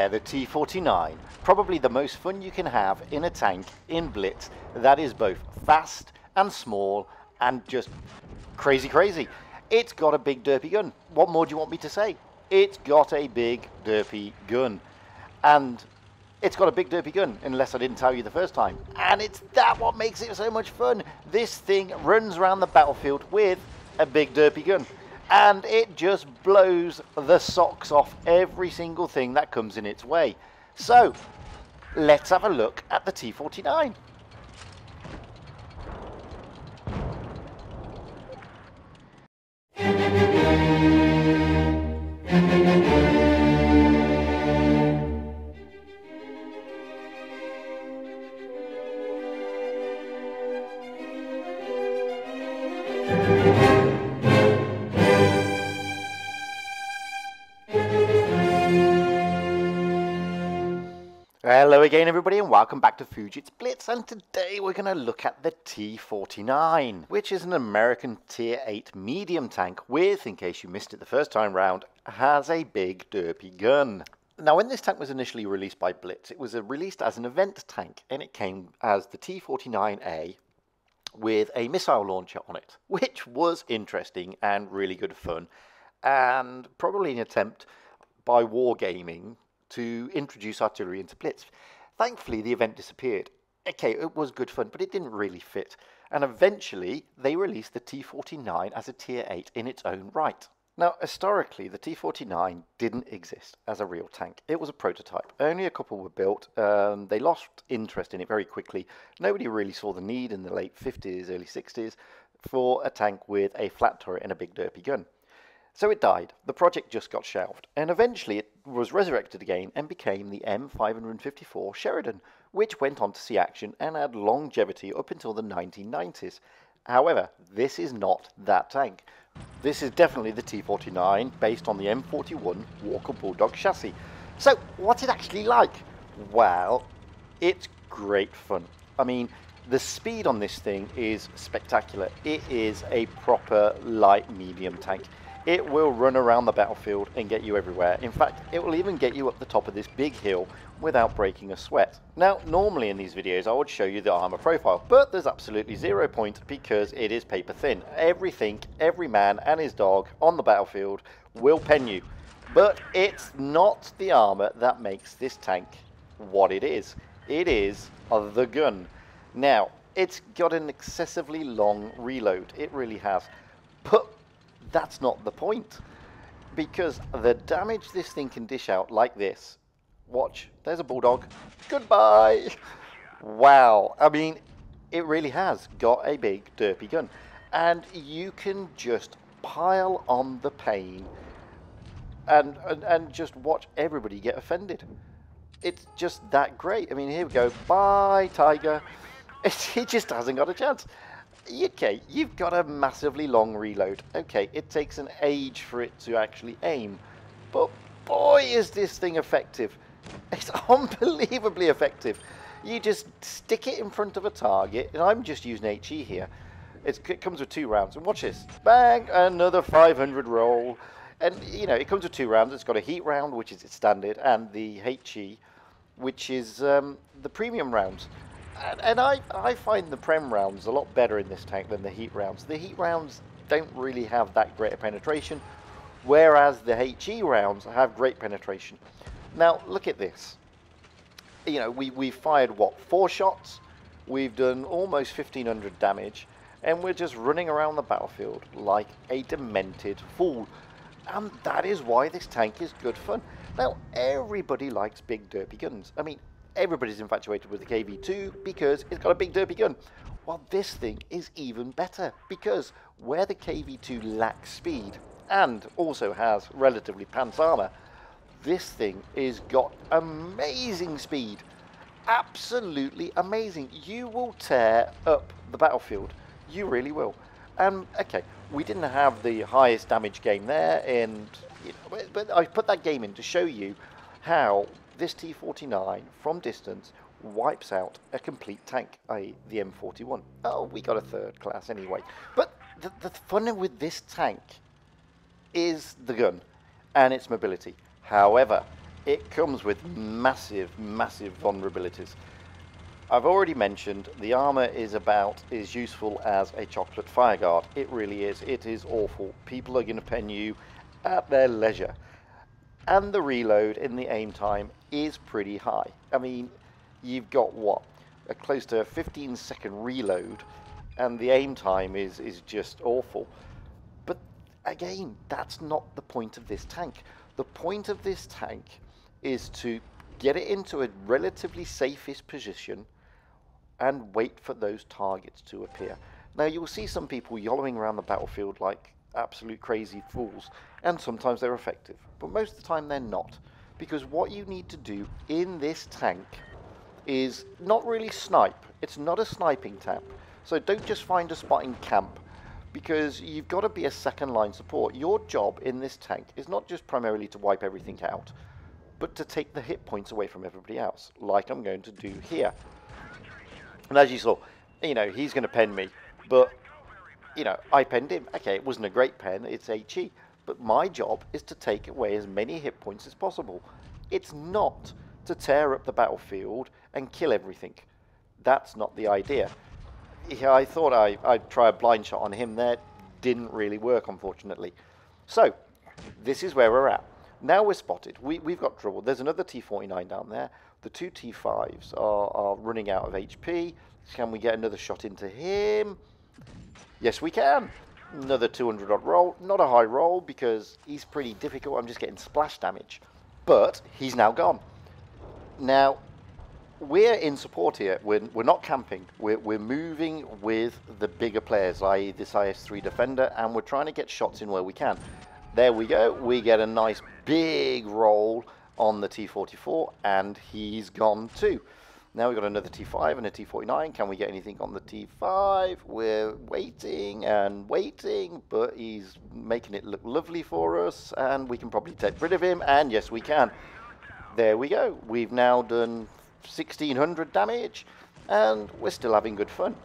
there, the T49. Probably the most fun you can have in a tank in Blitz that is both fast and small and just crazy. It's got a big derpy gun. What more do you want me to say? It's got a big derpy gun. And it's got a big derpy gun, unless I didn't tell you the first time. And it's that what makes it so much fun. This thing runs around the battlefield with a big derpy gun. And it just blows the socks off every single thing that comes in its way. So, let's have a look at the T49. Hello again everybody and welcome back to VIII Blitz, and today we're going to look at the T49, which is an American tier 8 medium tank with, in case you missed it the first time round, has a big derpy gun. Now when this tank was initially released by Blitz, it was released as an event tank and it came as the T49A with a missile launcher on it, which was interesting and really good fun, and probably an attempt by Wargaming to introduce artillery into Blitz. Thankfully, the event disappeared. Okay, it was good fun, but it didn't really fit. And eventually, they released the T49 as a tier 8 in its own right. Now, historically, the T49 didn't exist as a real tank. It was a prototype. Only a couple were built. They lost interest in it very quickly. Nobody really saw the need in the late 50s, early 60s for a tank with a flat turret and a big derpy gun. So it died. The project just got shelved, and eventually it was resurrected again and became the M554 Sheridan, which went on to see action and had longevity up until the 1990s. However, this is not that tank. This is definitely the T49 based on the M41 Walker Bulldog chassis. So, what's it actually like? Well, it's great fun. I mean, the speed on this thing is spectacular. It is a proper light medium tank. It will run around the battlefield and get you everywhere. In fact, it will even get you up the top of this big hill without breaking a sweat. Now, normally in these videos I would show you the armor profile, but there's absolutely 0 point because it is paper thin. Everything, every man and his dog on the battlefield will pen you. But it's not the armor that makes this tank what it is. It is the gun. Now, it's got an excessively long reload. It really has. But that's not the point, because the damage this thing can dish out like this. Watch, there's a bulldog. Goodbye. Wow, I mean, it really has got a big derpy gun, and you can just pile on the pain and just watch everybody get offended. It's just that great. I mean, here we go. Bye, tiger. It just hasn't got a chance. Okay, you've got a massively long reload. Okay, it takes an age for it to actually aim. But boy, is this thing effective. It's unbelievably effective. You just stick it in front of a target, and I'm just using HE here. It comes with 2 rounds, and watch this. Bang, another 500 roll. And, you know, it comes with 2 rounds. It's got a heat round, which is its standard, and the HE, which is the premium rounds. And I find the Prem rounds a lot better in this tank than the heat rounds. The heat rounds don't really have that great a penetration, whereas the HE rounds have great penetration. Now, look at this. You know, we've fired, what, 4 shots? We've done almost 1,500 damage, and we're just running around the battlefield like a demented fool. And that is why this tank is good fun. Now, everybody likes big derpy guns. I mean, everybody's infatuated with the KV2 because it's got a big derpy gun. Well, this thing is even better, because where the KV2 lacks speed and also has relatively pants armor, this thing is got amazing speed. Absolutely amazing. You will tear up the battlefield. You really will. Okay, we didn't have the highest damage game there, and you know, but I put that game in to show you how this T49 from distance wipes out a complete tank, i.e. the M41. Oh, we got a 3rd class anyway. But the fun with this tank is the gun and its mobility. However, it comes with massive, massive vulnerabilities. I've already mentioned the armor is about as useful as a chocolate fire guard. It really is. It is awful. People are going to pen you at their leisure. And the reload in the aim time is pretty high. I mean, you've got what? A close to a 15-second reload, and the aim time is just awful. But again, that's not the point of this tank. The point of this tank is to get it into a relatively safest position and wait for those targets to appear. Now, you'll see some people yollowing around the battlefield like absolute crazy fools, and sometimes they're effective, but most of the time they're not, because what you need to do in this tank is not really snipe. It's not a sniping tank, so don't just find a spot in camp, because you've got to be a second line support. Your job in this tank is not just primarily to wipe everything out, but to take the hit points away from everybody else, like I'm going to do here. And as you saw, you know, he's going to pen me, but, you know, I penned him. Okay, it wasn't a great pen, it's HE, but my job is to take away as many hit points as possible. It's not to tear up the battlefield and kill everything. That's not the idea. Yeah, I thought I'd try a blind shot on him there. Didn't really work, unfortunately. So, this is where we're at. Now we're spotted. We've got trouble. There's another T49 down there. The two T5s are running out of HP. Can we get another shot into him? Yes, we can. Another 200 odd roll. Not a high roll because he's pretty difficult. I'm just getting splash damage. But he's now gone. Now, we're in support here. We're not camping. We're moving with the bigger players, i.e. this IS-3 Defender, and we're trying to get shots in where we can. There we go. We get a nice big roll on the T44, and he's gone too. Now we've got another T5 and a T49. Can we get anything on the T5? We're waiting and waiting, but he's making it look lovely for us, and we can probably take rid of him, and yes, we can. There we go. We've now done 1,600 damage, and we're still having good fun.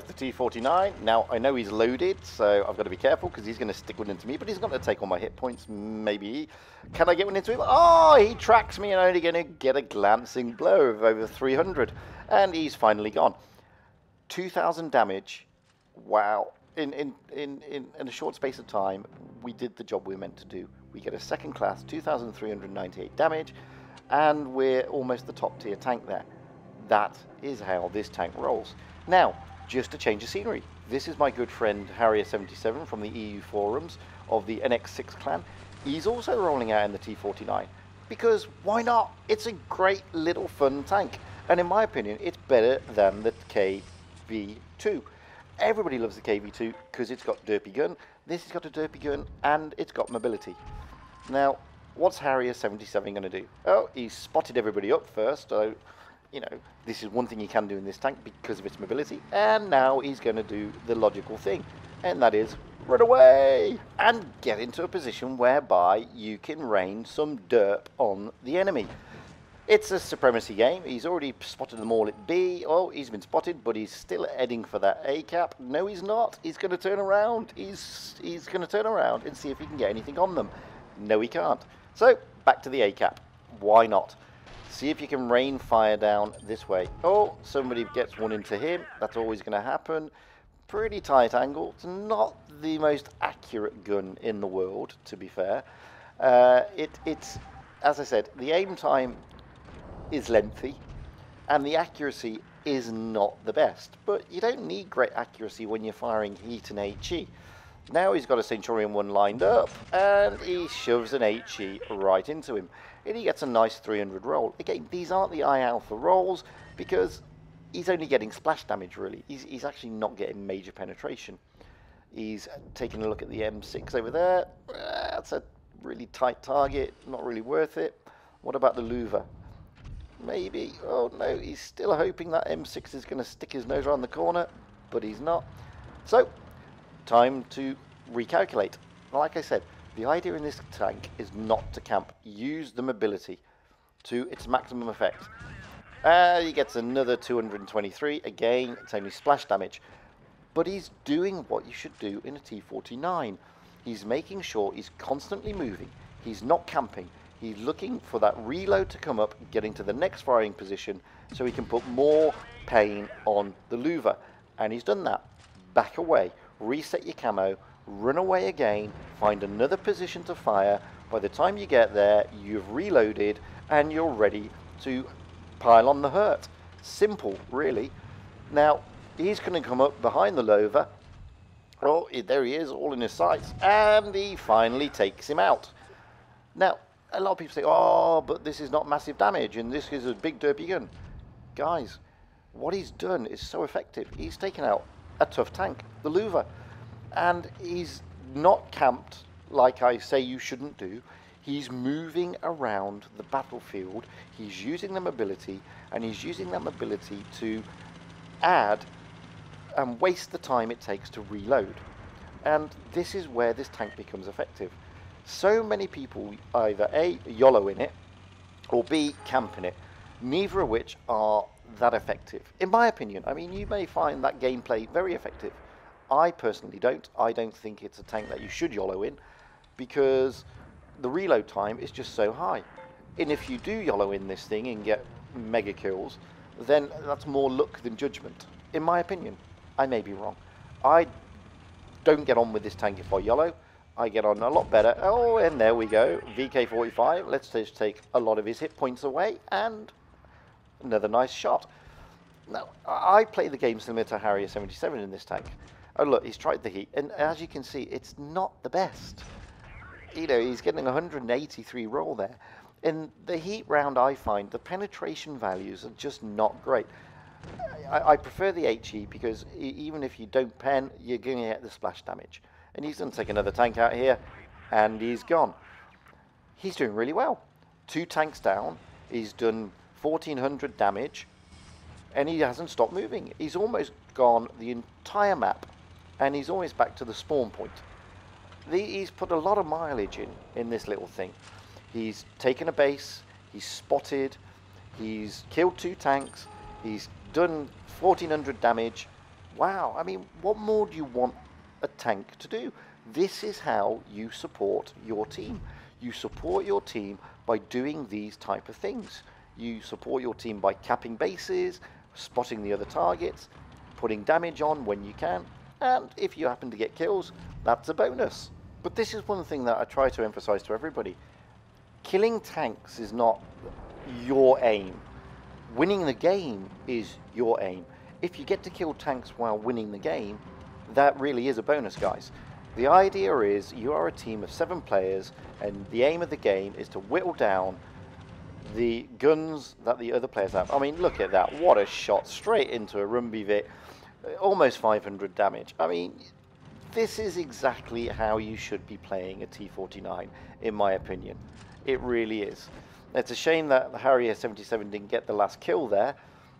The T49, now I know he's loaded, so I've got to be careful because he's going to stick one into me, but he's going to take all my hit points, maybe. Can I get one into him? Oh, he tracks me and only going to get a glancing blow of over 300, and he's finally gone. 2,000 damage. Wow. In a short space of time, we did the job we were meant to do. We get a second class, 2,398 damage, and we're almost the top tier tank there. That is how this tank rolls. Now, just to change the scenery, this is my good friend Harrier77 from the EU forums of the NX6 clan. He's also rolling out in the T49, because why not? It's a great little fun tank, and in my opinion, it's better than the KV2. Everybody loves the KV2 because it's got Derpy gun. This has got a Derpy gun, and it's got mobility. Now, what's Harrier77 going to do? Oh, he's spotted everybody up first, so you know, this is one thing you can do in this tank because of its mobility, and now he's going to do the logical thing, and that is run away and get into a position whereby you can rain some derp on the enemy. It's a supremacy game. He's already spotted them all at B. Oh, he's been spotted, but he's still heading for that A cap. No, he's not. He's going to turn around. He's going to turn around and see if he can get anything on them. No, he can't. So, back to the A cap. Why not? See if you can rain fire down this way. Oh, somebody gets one into him. That's always going to happen. Pretty tight angle. It's not the most accurate gun in the world, to be fair. It's, as I said, the aim time is lengthy, and the accuracy is not the best. But you don't need great accuracy when you're firing heat and HE. Now he's got a Centurion 1 lined up, and he shoves an HE right into him. And he gets a nice 300 roll. Again, these aren't the I alpha rolls, because he's only getting splash damage, really. He's actually not getting major penetration. He's taking a look at the M6 over there. That's a really tight target, not really worth it. What about the Louver? Maybe. Oh, no, he's still hoping that M6 is going to stick his nose around the corner, but he's not. So, time to recalculate. Like I said, the idea in this tank is not to camp. Use the mobility to its maximum effect. He gets another 223. Again, it's only splash damage. But he's doing what you should do in a T49. He's making sure he's constantly moving. He's not camping. He's looking for that reload to come up, getting to the next firing position, so he can put more pain on the louver. And he's done that. Back away, reset your camo, run away again, find another position to fire. By the time you get there, you've reloaded and you're ready to pile on the hurt. Simple, really. Now, he's going to come up behind the louver. Oh, there he is, all in his sights, and he finally takes him out. Now, a lot of people say, oh, but this is not massive damage, and this is a big derpy gun. Guys, what he's done is so effective. He's taken out a tough tank, the louver, and he's not camped like I say you shouldn't do. He's moving around the battlefield. He's using the mobility, and he's using that mobility to add and waste the time it takes to reload. And this is where this tank becomes effective. So many people either A, YOLO in it, or B, camp in it, neither of which are that effective, in my opinion. I mean, you may find that gameplay very effective. I personally don't. I don't think it's a tank that you should YOLO in, because the reload time is just so high. And if you do YOLO in this thing and get mega kills, then that's more luck than judgment, in my opinion. I may be wrong. I don't get on with this tank if I YOLO. I get on a lot better. Oh, and there we go. VK45. Let's just take a lot of his hit points away, and another nice shot. Now, I play the game similar to Harrier 77 in this tank. Oh, look, he's tried the heat, and as you can see, it's not the best. You know, he's getting 183 roll there. In the heat round, I find the penetration values are just not great. I prefer the HE because even if you don't pen, you're going to get the splash damage. And he's going to take another tank out here, and he's gone. He's doing really well. 2 tanks down. He's done 1400 damage, and he hasn't stopped moving. He's almost gone the entire map, and he's always back to the spawn point. He's put a lot of mileage in this little thing. He's taken a base, he's spotted, he's killed 2 tanks, he's done 1400 damage. Wow, I mean, what more do you want a tank to do? This is how you support your team. You support your team by doing these type of things. You support your team by capping bases, spotting the other targets, putting damage on when you can, and if you happen to get kills, that's a bonus. But this is one thing that I try to emphasize to everybody. Killing tanks is not your aim. Winning the game is your aim. If you get to kill tanks while winning the game, that really is a bonus, guys. The idea is you are a team of 7 players, and the aim of the game is to whittle down the guns that the other players have. I mean, look at that. What a shot. Straight into a VIII. Almost 500 damage. I mean, this is exactly how you should be playing a T49, in my opinion. It really is. It's a shame that the Harrier 77 didn't get the last kill there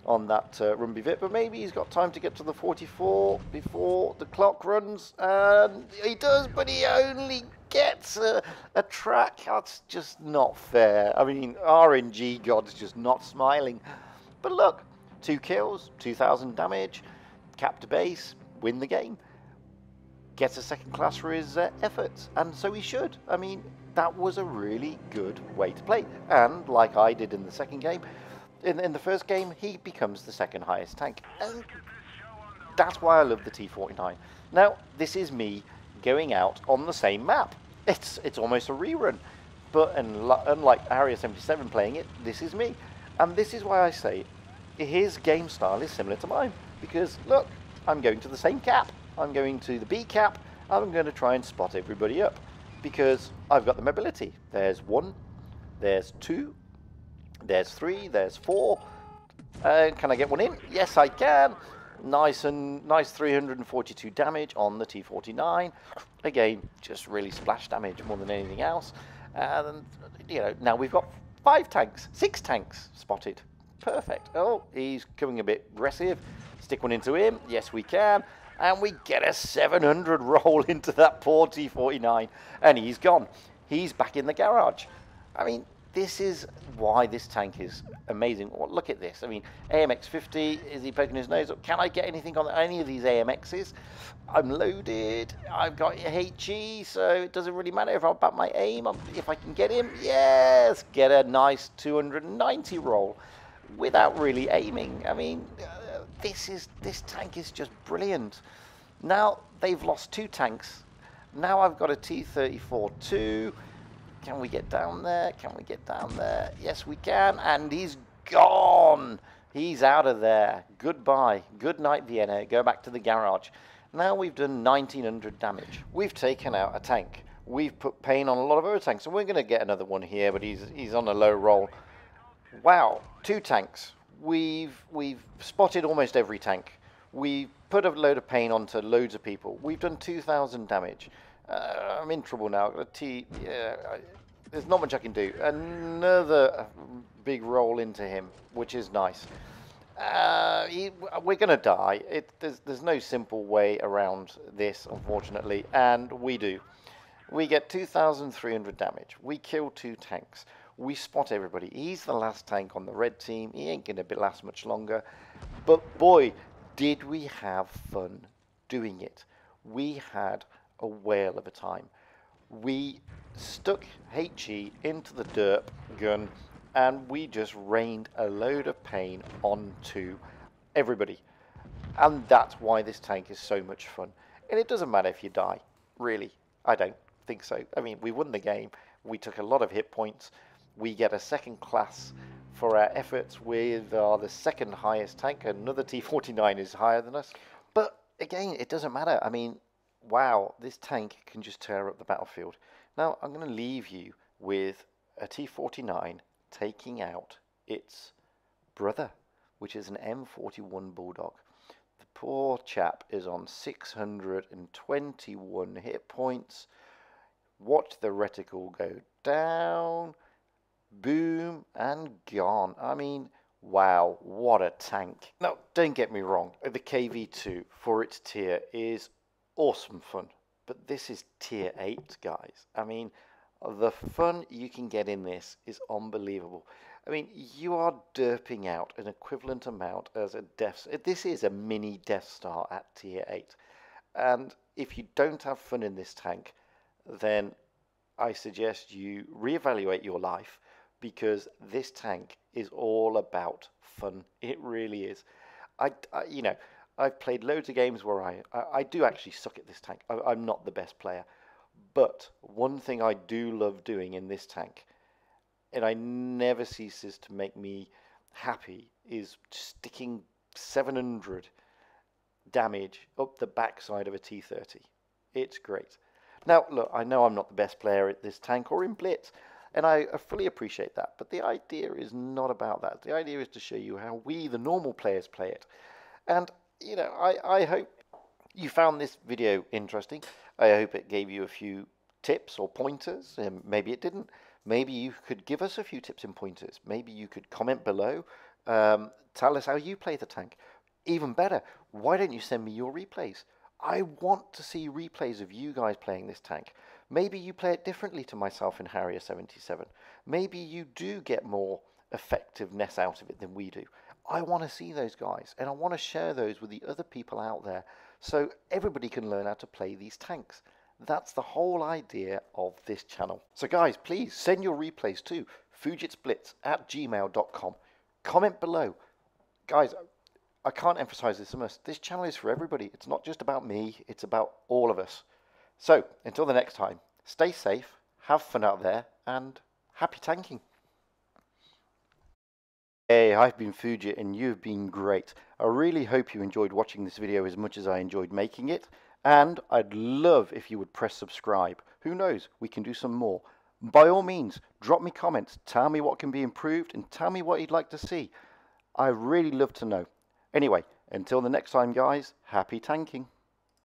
on that VIII, but maybe he's got time to get to the 44 before the clock runs. And he does, but he only gets a track. That's just not fair. I mean, RNG God's just not smiling. But look, 2 kills, 2000 damage, capped base, win the game. Gets a 2nd class for his efforts, and so he should. I mean, that was a really good way to play. And like I did in the second game, in the first game, he becomes the 2nd highest tank. And that's why I love the T49. Now, this is me going out on the same map. It's almost a rerun. But unlike Harrier 77 playing it, this is me. And this is why I say his game style is similar to mine. Because, look, I'm going to the same cap. I'm going to the B cap. I'm going to try and spot everybody up. Because I've got the mobility. There's 1, there's 2, there's 3, there's 4. Can I get one in? Yes, I can. Nice 342 damage on the T49. Again, just really splash damage more than anything else. And, you know, now we've got 5 tanks, 6 tanks spotted. Perfect. Oh, he's coming a bit aggressive. Stick one into him. Yes, we can. And we get a 700 roll into that poor T49. And he's gone. He's back in the garage. I mean, this is why this tank is amazing. Well, look at this. I mean, AMX 50, is he poking his nose up? Can I get anything on any of these AMXs? I'm loaded. I've got HE, so it doesn't really matter if I bat my aim. If I can get him, yes, get a nice 290 roll without really aiming. I mean, this tank is just brilliant. Now they've lost 2 tanks. Now I've got a T34-2. Can we get down there? Can we get down there? Yes, we can. And he's gone. He's out of there. Goodbye. Good night, Vienna. Go back to the garage. Now we've done 1900 damage. We've taken out a tank. We've put pain on a lot of other tanks. And we're going to get another one here, but he's on a low roll. Wow. 2 tanks. We've spotted almost every tank. We've put a load of pain onto loads of people. We've done 2,000 damage. I'm in trouble now. There's not much I can do. Another big roll into him, which is nice. We're going to die. There's no simple way around this, unfortunately, and we do. We get 2,300 damage. We kill 2 tanks. We spot everybody. He's the last tank on the red team. He ain't going to last much longer. But boy, did we have fun doing it. We had a whale of a time. We stuck HE into the derp gun and we just rained a load of pain onto everybody. And that's why this tank is so much fun. And it doesn't matter if you die, really. I don't think so. I mean, we won the game. We took a lot of hit points. We get a 2nd class for our efforts with the 2nd highest tank. Another T49 is higher than us. But again, it doesn't matter. I mean, wow, this tank can just tear up the battlefield. Now, I'm going to leave you with a T49 taking out its brother, which is an M41 Bulldog. The poor chap is on 621 hit points. Watch the reticle go down, boom, and gone. I mean, wow, what a tank. Now, don't get me wrong, the KV2 for its tier is awesome fun, but this is tier 8, guys. I mean, the fun you can get in this is unbelievable. I mean, you are derping out an equivalent amount as a Death. This is a mini Death Star at tier 8. And if you don't have fun in this tank, then I suggest you reevaluate your life, because this tank is all about fun. It really is. You know, I've played loads of games where I do actually suck at this tank. I'm not the best player. But one thing I do love doing in this tank, and I never ceases to make me happy, is sticking 700 damage up the backside of a T30. It's great. Now, look, I know I'm not the best player at this tank or in Blitz, and I fully appreciate that. But the idea is not about that. The idea is to show you how we, the normal players, play it. And, you know, I hope you found this video interesting. I hope it gave you a few tips or pointers. Maybe it didn't. Maybe you could give us a few tips and pointers. Maybe you could comment below. Tell us how you play the tank. Even better, why don't you send me your replays? I want to see replays of you guys playing this tank. Maybe you play it differently to myself and Harrier 77. Maybe you do get more effectiveness out of it than we do. I want to see those guys, and I want to share those with the other people out there so everybody can learn how to play these tanks. That's the whole idea of this channel. So guys, please send your replays to fujitsblitz@gmail.com. Comment below. Guys, I can't emphasize this enough. This channel is for everybody. It's not just about me. It's about all of us. So, until the next time, stay safe, have fun out there, and happy tanking. Hey, I've been Fujit, and you've been great. I really hope you enjoyed watching this video as much as I enjoyed making it. And I'd love if you would press subscribe. Who knows, we can do some more. By all means, drop me comments. Tell me what can be improved, and tell me what you'd like to see. I really love to know. Anyway, until the next time, guys, happy tanking.